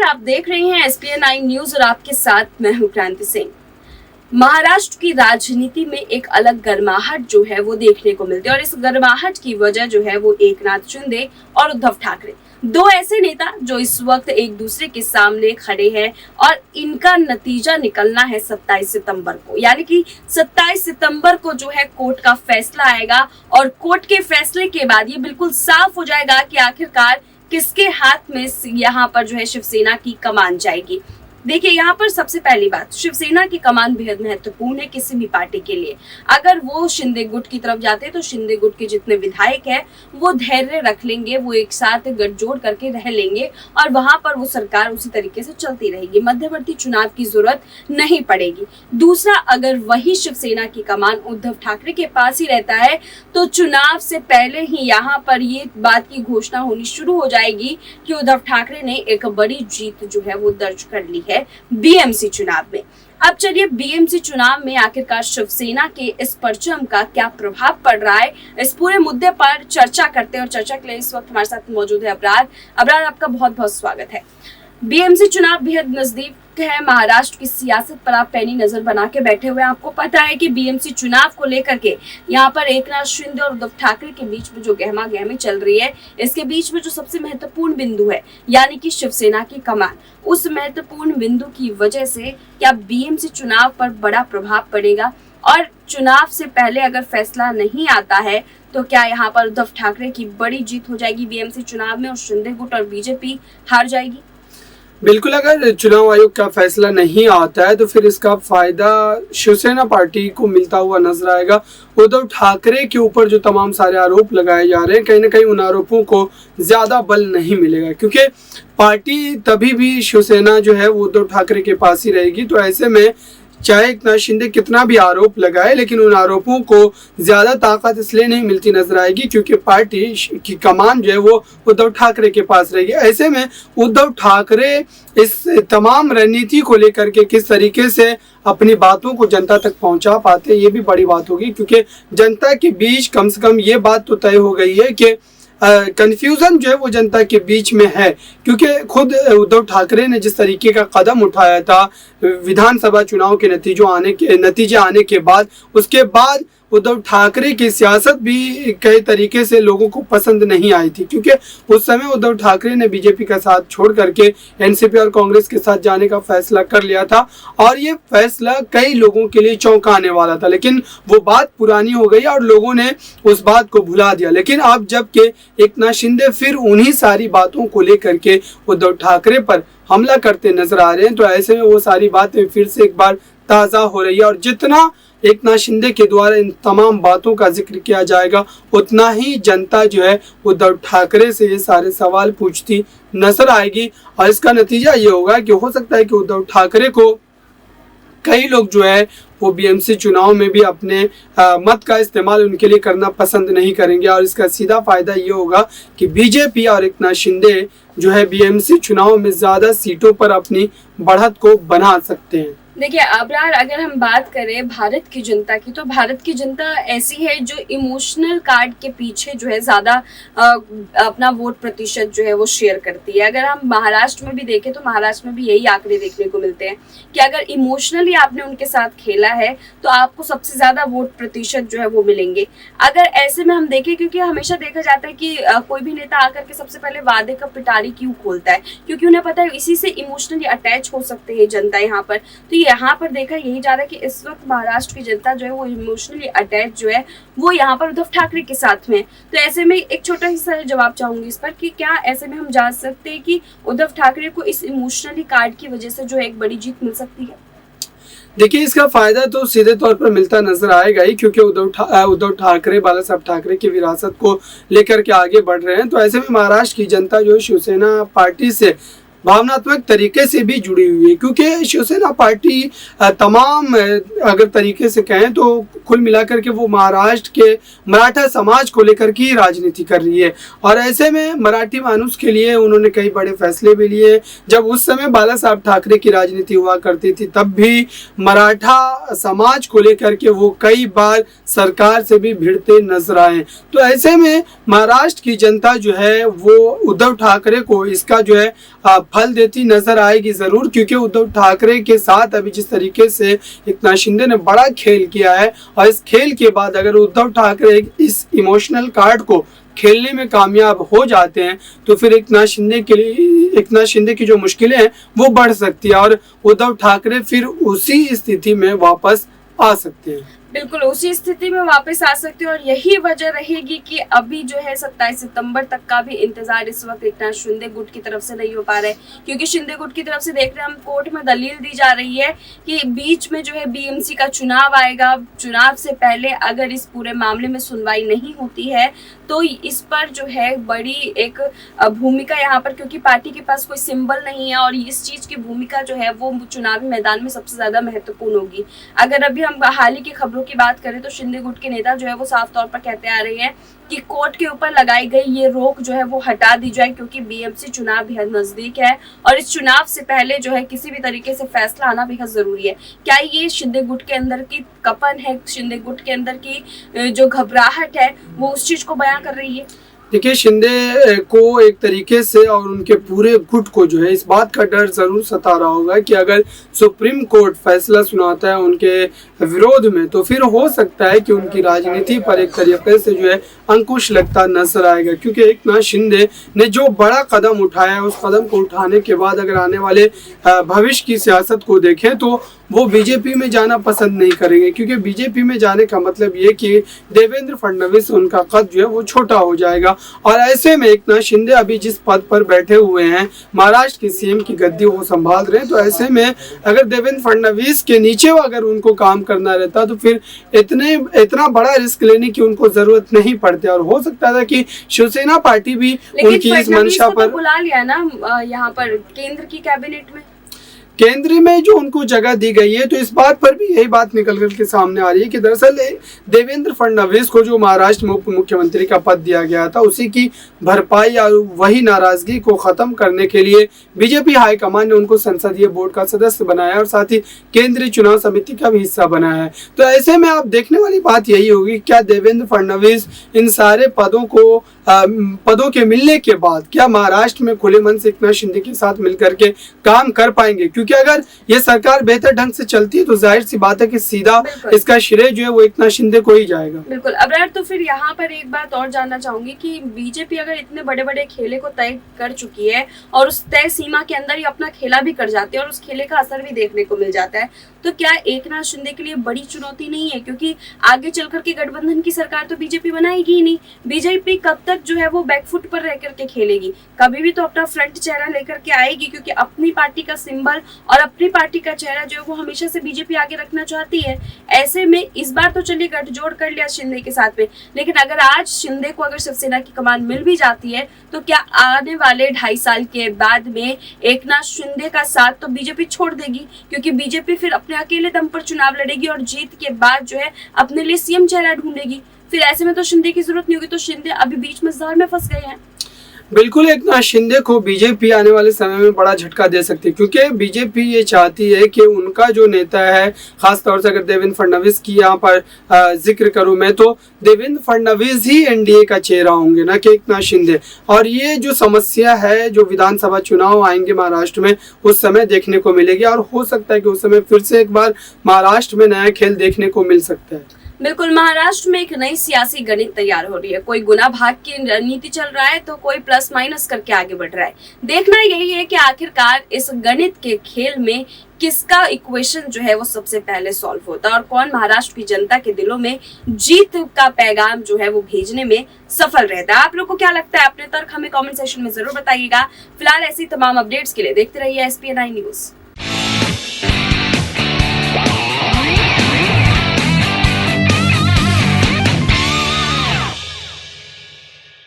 नमस्कार, आप देख रहे हैं SPN9 न्यूज और आपके साथ मैं हूं क्रांति सिंह। महाराष्ट्र की राजनीति में एक अलग गर्माहट जो है वो देखने को मिलती है और इस गर्माहट की वजह जो है वो एकनाथ शिंदे और उद्धव ठाकरे, दो ऐसे नेता जो इस वक्त एक दूसरे के सामने खड़े हैं और इनका नतीजा निकलना है 27 सितंबर को। यानी कि 27 सितंबर को जो है कोर्ट का फैसला आएगा और कोर्ट के फैसले के बाद ये बिल्कुल साफ हो जाएगा कि आखिरकार किसके हाथ में यहाँ पर जो है शिवसेना की कमान जाएगी। देखिए, यहाँ पर सबसे पहली बात, शिवसेना की कमान बेहद महत्वपूर्ण है किसी भी पार्टी के लिए। अगर वो शिंदे गुट की तरफ जाते हैं तो शिंदे गुट के जितने विधायक हैं वो धैर्य रख लेंगे, वो एक साथ गठजोड़ करके रह लेंगे और वहां पर वो सरकार उसी तरीके से चलती रहेगी, मध्यवर्ती चुनाव की जरूरत नहीं पड़ेगी। दूसरा, अगर वही शिवसेना की कमान उद्धव ठाकरे के पास ही रहता है तो चुनाव से पहले ही यहाँ पर ये बात की घोषणा होनी शुरू हो जाएगी कि उद्धव ठाकरे ने एक बड़ी जीत जो है वो दर्ज कर ली है बीएमसी चुनाव में। अब चलिए, बीएमसी चुनाव में आखिरकार शिवसेना के इस परचम का क्या प्रभाव पड़ रहा है, इस पूरे मुद्दे पर चर्चा करते हैं। और चर्चा के लिए इस वक्त हमारे साथ मौजूद है अबरार, आपका बहुत बहुत स्वागत है। बीएमसी चुनाव बेहद नजदीक है, महाराष्ट्र की सियासत पर आप पैनी नजर बना के बैठे हुए हैं। आपको पता है कि बीएमसी चुनाव को लेकर के यहाँ पर एकनाथ शिंदे और उद्धव ठाकरे के बीच में जो गहमा गहमी चल रही है, इसके बीच में जो सबसे महत्वपूर्ण बिंदु है यानी कि शिवसेना की कमान, उस महत्वपूर्ण बिंदु की वजह से क्या बीएमसी चुनाव पर बड़ा प्रभाव पड़ेगा और चुनाव से पहले अगर फैसला नहीं आता है तो क्या यहाँ पर उद्धव ठाकरे की बड़ी जीत हो जाएगी बीएमसी चुनाव में और शिंदे गुट और बीजेपी हार जाएगी? बिल्कुल, अगर चुनाव आयोग का फैसला नहीं आता है तो फिर इसका फायदा शिवसेना पार्टी को मिलता हुआ नजर आएगा। उद्धव ठाकरे के ऊपर जो तमाम सारे आरोप लगाए जा रहे हैं, कहीं ना कहीं उन आरोपों को ज्यादा बल नहीं मिलेगा, क्योंकि पार्टी तभी भी शिवसेना जो है वो उद्धव ठाकरे के पास ही रहेगी। तो ऐसे में चाहे एकनाथ शिंदे कितना भी आरोप लगाए, लेकिन उन आरोपों को ज्यादा ताकत इसलिए नहीं मिलती नजर आएगी क्योंकि पार्टी की कमान जो है वो उद्धव ठाकरे के पास रहेगी। ऐसे में उद्धव ठाकरे इस तमाम रणनीति को लेकर के किस तरीके से अपनी बातों को जनता तक पहुंचा पाते, ये भी बड़ी बात होगी, क्योंकि जनता के बीच कम से कम ये बात तो तय हो गई है कि कंफ्यूजन जो है वो जनता के बीच में है, क्योंकि खुद उद्धव ठाकरे ने जिस तरीके का कदम उठाया था विधानसभा चुनाव के नतीजे आने के बाद, उसके बाद उद्धव ठाकरे की सियासत भी कई तरीके से लोगों को पसंद नहीं आई थी, क्योंकि उस समय उद्धव ठाकरे ने बीजेपी का साथ छोड़ करके एनसीपी और कांग्रेस के साथ जाने का फैसला कर लिया था और ये फैसला कई लोगों के लिए चौंकाने वाला था, लेकिन वो बात पुरानी हो गई और लोगों ने उस बात को भुला दिया। लेकिन अब जबकि एकनाथ शिंदे फिर उन्हीं सारी बातों को लेकर के उद्धव ठाकरे पर हमला करते नजर आ रहे हैं, तो ऐसे में वो सारी बातें फिर से एक बार ताज़ा हो रही है और जितना एकनाथ शिंदे के द्वारा इन तमाम बातों का जिक्र किया जाएगा उतना ही जनता जो है उद्धव ठाकरे से ये सारे सवाल पूछती नजर आएगी और इसका नतीजा ये होगा कि हो सकता है कि उद्धव ठाकरे को कई लोग जो है वो बीएमसी चुनाव में भी अपने मत का इस्तेमाल उनके लिए करना पसंद नहीं करेंगे और इसका सीधा फायदा ये होगा कि बीजेपी और एकनाथ शिंदे जो है बीएमसी चुनाव में ज्यादा सीटों पर अपनी बढ़त को बना सकते हैं। देखिए अबरार, अगर हम बात करें भारत की जनता की, तो भारत की जनता ऐसी है जो इमोशनल कार्ड के पीछे जो है ज्यादा अपना वोट प्रतिशत जो है वो शेयर करती है। अगर हम महाराष्ट्र में भी देखें तो महाराष्ट्र में भी यही आंकड़े देखने को मिलते हैं कि अगर इमोशनली आपने उनके साथ खेला है तो आपको सबसे ज्यादा वोट प्रतिशत जो है वो मिलेंगे। अगर ऐसे में हम देखें, क्योंकि हमेशा देखा जाता है कि कोई भी नेता आकर के सबसे पहले वादे का पिटारी क्यों खोलता है, क्योंकि उन्हें पता है इसी से इमोशनली अटैच हो सकते हैं जनता यहाँ पर। तो यहाँ पर देखा यही जा रहा है कि इस वक्त महाराष्ट्र की जनता जो है वो इमोशनली अटैच जो है वो यहाँ पर उद्धव ठाकरे के साथ में। तो ऐसे में एक छोटा सा जवाब चाहूंगी इस पर कि क्या ऐसे में हम जान सकते हैं कि उद्धव ठाकरे को इस इमोशनली कार्ड की वजह से जो है एक बड़ी जीत मिल सकती है? देखिए, इसका फायदा तो सीधे तौर पर मिलता नजर आएगा ही, क्योंकि उद्धव ठाकरे बाला साहब ठाकरे की विरासत को लेकर के आगे बढ़ रहे हैं। तो ऐसे में महाराष्ट्र की जनता जो शिवसेना पार्टी से भावनात्मक तरीके से भी जुड़ी हुई है, क्योंकि शिवसेना पार्टी तमाम अगर तरीके से कहें तो कुल मिलाकर के वो महाराष्ट्र के मराठा समाज को लेकर की राजनीति कर रही है और ऐसे में मराठी मानुस के लिए उन्होंने कई बड़े फैसले भी लिए। जब उस समय बाला साहब ठाकरे की राजनीति हुआ करती थी तब भी मराठा समाज को लेकर के वो कई बार सरकार से भी भिड़ते नजर आए। तो ऐसे में महाराष्ट्र की जनता जो है वो उद्धव ठाकरे को इसका जो है फल देती नजर आएगी जरूर, क्योंकि उद्धव ठाकरे के साथ अभी जिस तरीके से एकनाथ शिंदे ने बड़ा खेल किया है, और इस खेल के बाद अगर उद्धव ठाकरे इस इमोशनल कार्ड को खेलने में कामयाब हो जाते हैं तो फिर एकनाथ शिंदे की जो मुश्किलें हैं वो बढ़ सकती है और उद्धव ठाकरे फिर उसी स्थिति में वापस आ सकते हैं। बिल्कुल उसी स्थिति में वापस आ सकते हैं और यही वजह रहेगी कि अभी जो है 27 सितंबर तक का भी इंतजार इस वक्त एकनाथ शिंदे गुट की तरफ से नहीं हो पा रहा है, क्योंकि शिंदे गुट की तरफ से देख रहे हैं हम कोर्ट में दलील दी जा रही है कि बीच में जो है बीएमसी का चुनाव आएगा, चुनाव से पहले अगर इस पूरे मामले में सुनवाई नहीं होती है तो इस पर जो है बड़ी एक भूमिका यहाँ पर, क्योंकि पार्टी के पास कोई सिंबल नहीं है और इस चीज की भूमिका जो है वो चुनावी मैदान में सबसे ज्यादा महत्वपूर्ण होगी। अगर अभी हम हाल ही की खबरों की बात करें तो शिंदे गुट के नेता जो है वो साफ तौर पर कहते आ रहे हैं कि कोर्ट के ऊपर लगाई गई ये रोक जो है वो हटा दी जाए, क्योंकि बीएमसी चुनाव बेहद नजदीक है और इस चुनाव से पहले जो है किसी भी तरीके से फैसला आना बेहद जरूरी है। क्या ये शिंदे गुट के अंदर की कपन है, शिंदे गुट के अंदर की जो घबराहट है वो उस चीज को बयां कर रही है? देखिए, शिंदे को एक तरीके से और उनके पूरे गुट को जो है इस बात का डर जरूर सता रहा होगा कि अगर सुप्रीम कोर्ट फैसला सुनाता है उनके विरोध में तो फिर हो सकता है कि उनकी राजनीति पर एक तरीके से जो है अंकुश लगता नजर आएगा, क्योंकि एकनाथ शिंदे ने जो बड़ा कदम उठाया है उस कदम को उठाने के बाद अगर आने वाले भविष्य की सियासत को देखें तो वो बीजेपी में जाना पसंद नहीं करेंगे, क्योंकि बीजेपी में जाने का मतलब ये कि देवेंद्र फडणवीस उनका कद जो है वो छोटा हो जाएगा। और ऐसे में एकनाथ शिंदे अभी जिस पद पर बैठे हुए हैं, महाराष्ट्र के सीएम की गद्दी वो संभाल रहे हैं, तो ऐसे में अगर देवेंद्र फडणवीस के नीचे अगर उनको काम करना रहता तो फिर इतना बड़ा रिस्क लेने की उनको जरूरत नहीं पड़ती और हो सकता था कि शिवसेना पार्टी भी उनकी इस मंशा पर बुला लिया ना यहाँ पर केंद्र की कैबिनेट में, केंद्र में जो उनको जगह दी गई है, तो इस बात पर भी यही बात निकल कर के सामने आ रही है कि दरअसल देवेंद्र फडणवीस को जो महाराष्ट्र में उप मुख्यमंत्री का पद दिया गया था उसी की भरपाई और वही नाराजगी को खत्म करने के लिए बीजेपी हाईकमान ने उनको संसदीय बोर्ड का सदस्य बनाया और साथ ही केंद्रीय चुनाव समिति का भी हिस्सा बनाया है। तो ऐसे में आप देखने वाली बात यही होगी, क्या देवेंद्र फडणवीस इन सारे पदों के मिलने के बाद क्या महाराष्ट्र में खुले मन से एकनाथ शिंदे के साथ मिलकर के काम कर पाएंगे? क्योंकि अगर ये सरकार बेहतर ढंग से चलती है तो जाहिर सी बात है कि सीधा इसका श्रेय जो है वो एकनाथ शिंदे को ही जाएगा। बिल्कुल। अब्रार, तो फिर यहाँ पर एक बात और जानना चाहूंगी कि बीजेपी अगर इतने बड़े बड़े खेले को तय कर चुकी है और उस तय सीमा के अंदर ही अपना खेला भी कर जाती है और उस खेले का असर भी देखने को मिल जाता है, तो क्या एकनाथ शिंदे के लिए बड़ी चुनौती नहीं है? क्योंकि आगे चलकर के गठबंधन की सरकार तो बीजेपी बनाएगी ही नहीं। बीजेपी कब तक जो है वो बैकफुट पर रह करके खेलेगी? कभी भी तो अपना फ्रंट चेहरा लेकर के आएगी, क्योंकि अपनी पार्टी का सिंबल और अपनी पार्टी का चेहरा जो है वो हमेशा से बीजेपी आगे रखना चाहती है। ऐसे में इस बार तो चलिए गठजोड़ कर लिया शिंदे के साथ में, लेकिन अगर आज शिंदे को अगर शिवसेना की कमान मिल भी जाती है तो क्या आने वाले 2.5 साल के बाद में एकनाथ शिंदे का साथ तो बीजेपी छोड़ देगी? क्योंकि बीजेपी फिर अपने अकेले दम पर चुनाव लड़ेगी और जीत के बाद जो है अपने लिए सीएम चेहरा ढूंढेगी। फिर ऐसे में तो शिंदे की जरूरत नहीं होगी, तो शिंदे अभी बीच में जार में फंस गए हैं। बिल्कुल, एकनाथ शिंदे को बीजेपी आने वाले समय में बड़ा झटका दे सकती है, क्योंकि बीजेपी ये चाहती है कि उनका जो नेता है, खास तौर से अगर देवेंद्र फडणवीस की यहाँ पर जिक्र करूं मैं, तो देवेंद्र फडणवीस ही एनडीए का चेहरा होंगे, ना कि एकनाथ शिंदे। और ये जो समस्या है जो विधानसभा चुनाव आएंगे महाराष्ट्र में उस समय देखने को मिलेगी और हो सकता है कि उस समय फिर से एक बार महाराष्ट्र में नया खेल देखने को मिल सकता है। बिल्कुल, महाराष्ट्र में एक नई सियासी गणित तैयार हो रही है। कोई गुना भाग की रणनीति चल रहा है तो कोई प्लस माइनस करके आगे बढ़ रहा है। देखना यही है कि आखिरकार इस गणित के खेल में किसका इक्वेशन जो है वो सबसे पहले सॉल्व होता है और कौन महाराष्ट्र की जनता के दिलों में जीत का पैगाम जो है वो भेजने में सफल रहता है। आप लोग को क्या लगता है? अपने तर्क हमें कमेंट सेक्शन में जरूर बताइएगा। फिलहाल ऐसी तमाम अपडेट्स के लिए देखते रहिए SPN9 न्यूज।